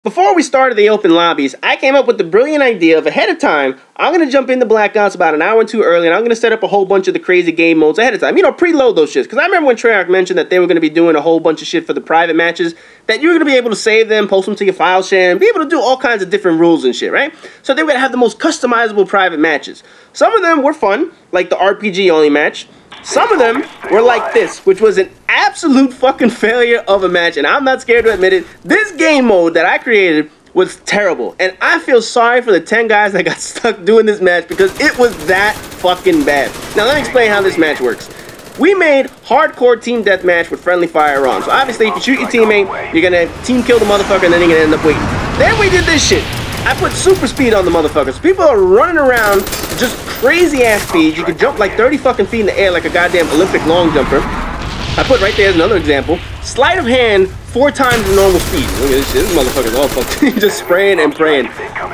Before we started the open lobbies, I came up with the brilliant idea of ahead of time, I'm going to jump into Black Ops about an hour or two early, and I'm going to set up a whole bunch of the crazy game modes ahead of time. You know, preload those shits. Because I remember when Treyarch mentioned that they were going to be doing a whole bunch of shit for the private matches, that you were going to be able to save them, post them to your file share, and be able to do all kinds of different rules and shit, right? So they were going to have the most customizable private matches. Some of them were fun, like the RPG only match. Some of them were like this, which was an absolute fucking failure of a match, and I'm not scared to admit it. This game mode that I created was terrible, and I feel sorry for the 10 guys that got stuck doing this match because it was that fucking bad. Now let me explain how this match works. We made hardcore team deathmatch with friendly fire on. So obviously if you shoot your teammate, you're gonna team kill the motherfucker and then you're gonna end up waiting. Then we did this shit. I put super speed on the motherfuckers. People are running around just crazy ass speed. You can jump like 30 fucking feet in the air like a goddamn Olympic long jumper. I put right there as another example. Sleight of hand 4 times the normal speed. Look at this shit. This motherfucker's all fucked. Just spraying and praying.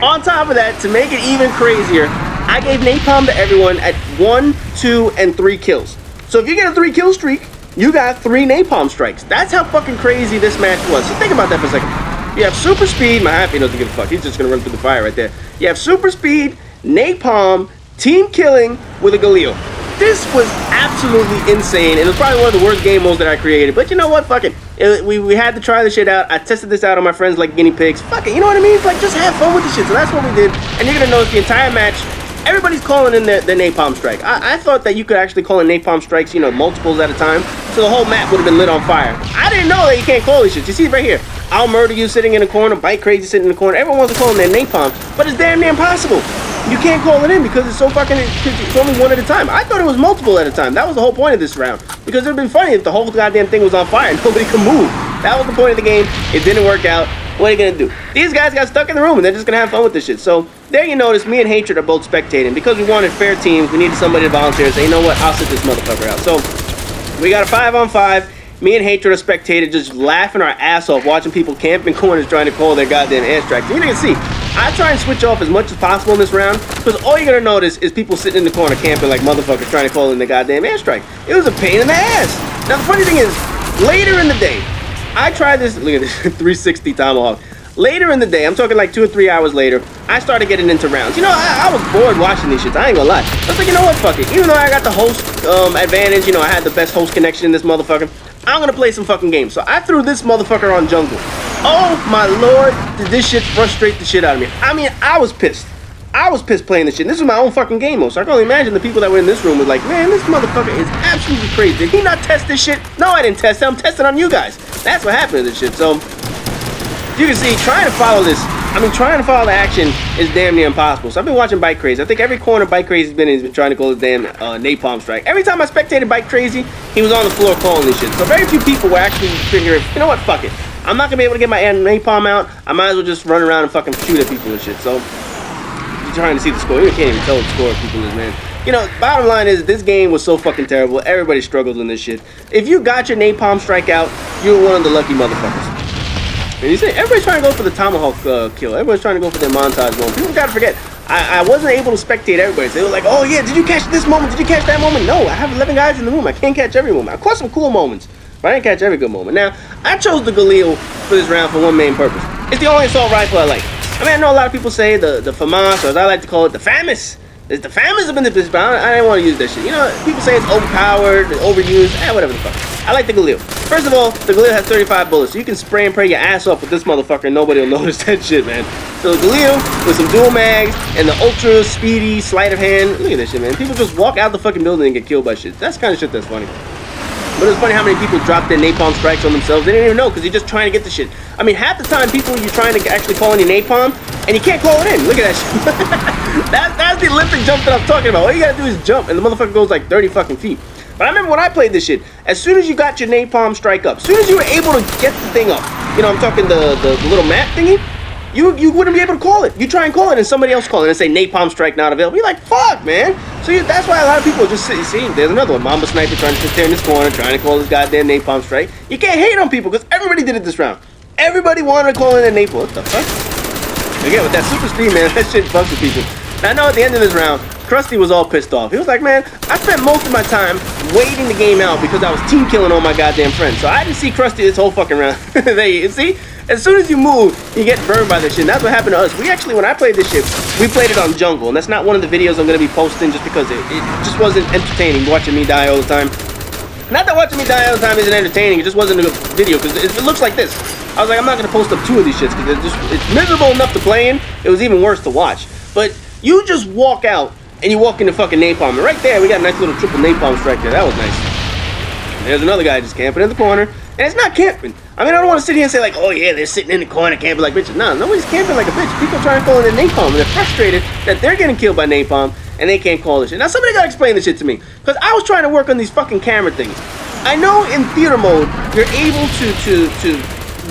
On top of that, to make it even crazier, I gave napalm to everyone at 1, 2, and 3 kills. So if you get a 3 kill streak, you got 3 napalm strikes. That's how fucking crazy this match was. So think about that for a second. You have super speed. My happy doesn't give a fuck. He's just gonna run through the fire right there. You have super speed, napalm, team killing with a Galil. This was absolutely insane. It was probably one of the worst game modes that I created. But you know what? Fuck it. We had to try this shit out. I tested this out on my friends like guinea pigs. Fuck it. You know what I mean? It's like, just have fun with the shit. So that's what we did. And you're going to notice the entire match, everybody's calling in the napalm strike. I thought that you could actually call in napalm strikes, you know, multiples at a time. So the whole map would have been lit on fire. I didn't know that you can't call these shit. You see right here. I'll murder you sitting in the corner. Bite crazy sitting in the corner. Everyone wants to call in their napalm. But it's damn near impossible. You can't call it in because it's so fucking, it's only one at a time. I thought it was multiple at a time. That was the whole point of this round. Because it would have been funny if the whole goddamn thing was on fire and nobody could move. That was the point of the game. It didn't work out. What are you gonna do? These guys got stuck in the room and they're just gonna have fun with this shit. So there you notice me and Hatred are both spectating. Because we wanted fair teams, we needed somebody to volunteer and say, you know what, I'll sit this motherfucker out. So we got a 5-on-5. Me and Hatred are spectating, just laughing our ass off, watching people camp in corners trying to call their goddamn airstrikes. You can see, I try and switch off as much as possible in this round, because all you're gonna notice is people sitting in the corner camping like motherfuckers trying to call in the goddamn airstrike. It was a pain in the ass. Now the funny thing is, later in the day, I tried this, look at this, 360 tomahawk. Later in the day, I'm talking like 2 or 3 hours later, I started getting into rounds. You know, I was bored watching these shits, I ain't gonna lie. I was like, you know what, fuck it. Even though I got the host advantage, you know, I had the best host connection in this motherfucker, I'm gonna play some fucking games. So I threw this motherfucker on jungle. Oh my lord, did this shit frustrate the shit out of me. I mean, I was pissed. I was pissed playing this shit. This was my own fucking game mode. So I can only imagine the people that were in this room were like, man, this motherfucker is absolutely crazy. Did he not test this shit? No, I didn't test it. I'm testing on you guys. That's what happened to this shit. So you can see, trying to follow this, trying to follow the action is damn near impossible. So I've been watching Bite Crazy. I think every corner Bite Crazy's been in, he's been trying to call his damn napalm strike. Every time I spectated Bite Crazy, he was on the floor calling this shit. So very few people were actually figuring, you know what, fuck it. I'm not gonna be able to get my napalm out. I might as well just run around and fucking shoot at people and shit. So you're trying to see the score. You can't even tell what the score of people is, man. You know, bottom line is, this game was so fucking terrible. Everybody struggled in this shit. If you got your napalm strike out, you were one of the lucky motherfuckers. And you see, everybody's trying to go for the tomahawk kill. Everybody's trying to go for their montage moment. People gotta forget, I wasn't able to spectate everybody. So they were like, oh yeah, did you catch this moment? Did you catch that moment? No, I have 11 guys in the room. I can't catch every moment. I caught some cool moments, but I didn't catch every good moment. Now, I chose the Galil for this round for one main purpose. It's the only assault rifle I like. I know a lot of people say the FAMAS, or as I like to call it, the FAMAS. The FAMAS have been this, but I didn't want to use that shit. You know, people say it's overpowered, overused, whatever the fuck. I like the Galil. First of all, the Galil has 35 bullets, so you can spray and pray your ass off with this motherfucker and nobody will notice that shit, man. So the Galil with some dual mags and the ultra speedy sleight of hand. Look at this shit, man. People just walk out the fucking building and get killed by shit. That's kind of shit that's funny. But it's funny how many people drop their napalm strikes on themselves. They didn't even know because you're just trying to get the shit. I mean, half the time people, you're trying to actually call in your napalm and you can't call it in. Look at that shit. That's the Olympic jump that I'm talking about. All you gotta do is jump and the motherfucker goes like 30 fucking feet. But I remember when I played this shit, as soon as you got your napalm strike up, as soon as you were able to get the thing up, you know, I'm talking the little map thingy, you wouldn't be able to call it. You try and call it and somebody else call it and say napalm strike not available. You're like, fuck, man. So that's why a lot of people just sit, see, there's another one. Mamba Sniper trying to sit there in this corner, trying to call this goddamn napalm strike. You can't hate on people because everybody did it this round. Everybody wanted to call in their napalm. What the fuck? Again, with that super speed, man, that shit fucks with people. Now, I know at the end of this round, Krusty was all pissed off. He was like, man, I spent most of my time waiting the game out because I was team killing all my goddamn friends. So I didn't see Krusty this whole fucking round. There you see? as soon as you move, you get burned by this shit. And that's what happened to us. We actually, when I played this shit, we played it on jungle. And that's not one of the videos I'm going to be posting just because it just wasn't entertaining watching me die all the time. Not that watching me die all the time isn't entertaining. It just wasn't a good video because it looks like this. I was like, I'm not going to post up 2 of these shits because it's miserable enough to play in. It was even worse to watch. But you just walk out and you walk into fucking Napalm. And right there, we got a nice little triple Napalm strike there. That was nice. And there's another guy just camping in the corner. And it's not camping. I mean, I don't want to sit here and say like, oh yeah, they're sitting in the corner camping like bitches. No, nobody's camping like a bitch. People trying to call in their Napalm. And they're frustrated that they're getting killed by Napalm and they can't call this shit. Now, somebody got to explain this shit to me. Because I was trying to work on these fucking camera things. I know in theater mode, you're able to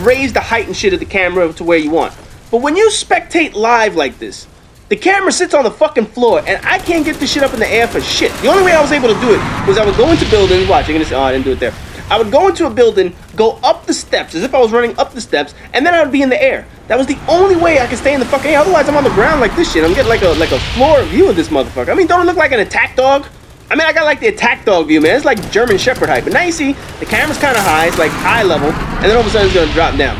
raise the height and shit of the camera to where you want. But when you spectate live like this, the camera sits on the fucking floor, and I can't get this shit up in the air for shit. The only way I was able to do it was I would go into buildings. Watch, you're gonna say, oh, I didn't do it there. I would go into a building, go up the steps, as if I was running up the steps, and then I would be in the air. That was the only way I could stay in the fucking air. Otherwise, I'm on the ground like this shit. I'm getting like a floor view of this motherfucker. I mean, don't it look like an attack dog? I mean, I got like the attack dog view, man. It's like German Shepherd height. But now you see, the camera's kind of high. It's like eye level, and then all of a sudden it's gonna drop down.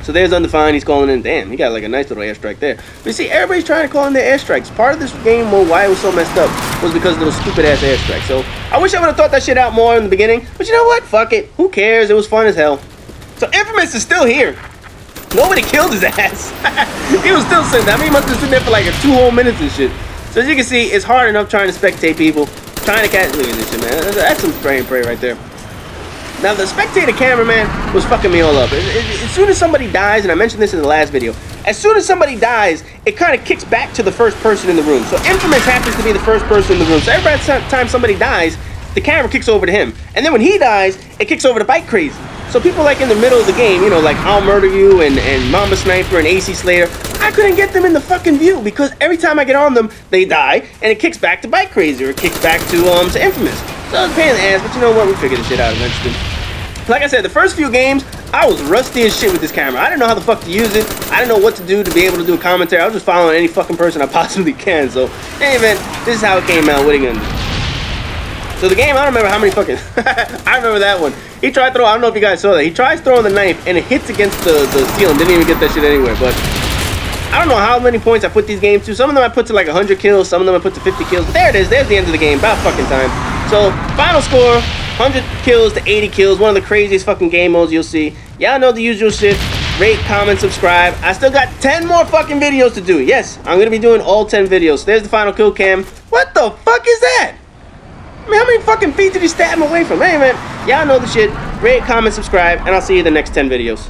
So there's Undefined, he's calling in. Damn, he got like a nice little airstrike there. But you see, everybody's trying to call in their airstrikes. Part of this game mode, why it was so messed up, was because of those stupid ass airstrikes. So I wish I would have thought that shit out more in the beginning. But you know what? Fuck it. Who cares? It was fun as hell. So Infamous is still here. Nobody killed his ass. He was still sitting there. I mean, he must have been sitting there for like 2 whole minutes and shit. So as you can see, it's hard enough trying to spectate people. Trying to catch. Look at this shit, man. That's some spray and pray right there. Now, the spectator cameraman was fucking me all up. As soon as somebody dies, and I mentioned this in the last video, as soon as somebody dies, it kind of kicks back to the first person in the room. So Infamous happens to be the first person in the room. So every time somebody dies, the camera kicks over to him. And then when he dies, it kicks over to Bike Crazy. So people like in the middle of the game, you know, like I'll Murder You and Mamba Sniper and AC Slater, I couldn't get them in the fucking view because every time I get on them, they die, and it kicks back to Bike Crazy or it kicks back to Infamous. So I was a pain in the ass, but you know what? We figured this shit out eventually. Like I said, the first few games, I was rusty as shit with this camera. I didn't know how the fuck to use it. I didn't know what to do to be able to do a commentary. I was just following any fucking person I possibly can. So, in any event, this is how it came out. What are you gonna do? So the game, I don't remember how many fucking... I remember that one. He tried to throw... I don't know if you guys saw that. He tries throwing the knife, and it hits against the ceiling. Didn't even get that shit anywhere, but... I don't know how many points I put these games to. Some of them I put to like 100 kills. Some of them I put to 50 kills. But there it is. There's the end of the game. About fucking time. So, final score... 100 kills to 80 kills, one of the craziest fucking game modes you'll see. Y'all know the usual shit. Rate, comment, subscribe. I still got 10 more fucking videos to do. Yes, I'm gonna be doing all 10 videos. So there's the final kill cam. What the fuck is that? I mean, how many fucking feet did he stab him away from? Hey, man, y'all know the shit. Rate, comment, subscribe, and I'll see you in the next 10 videos.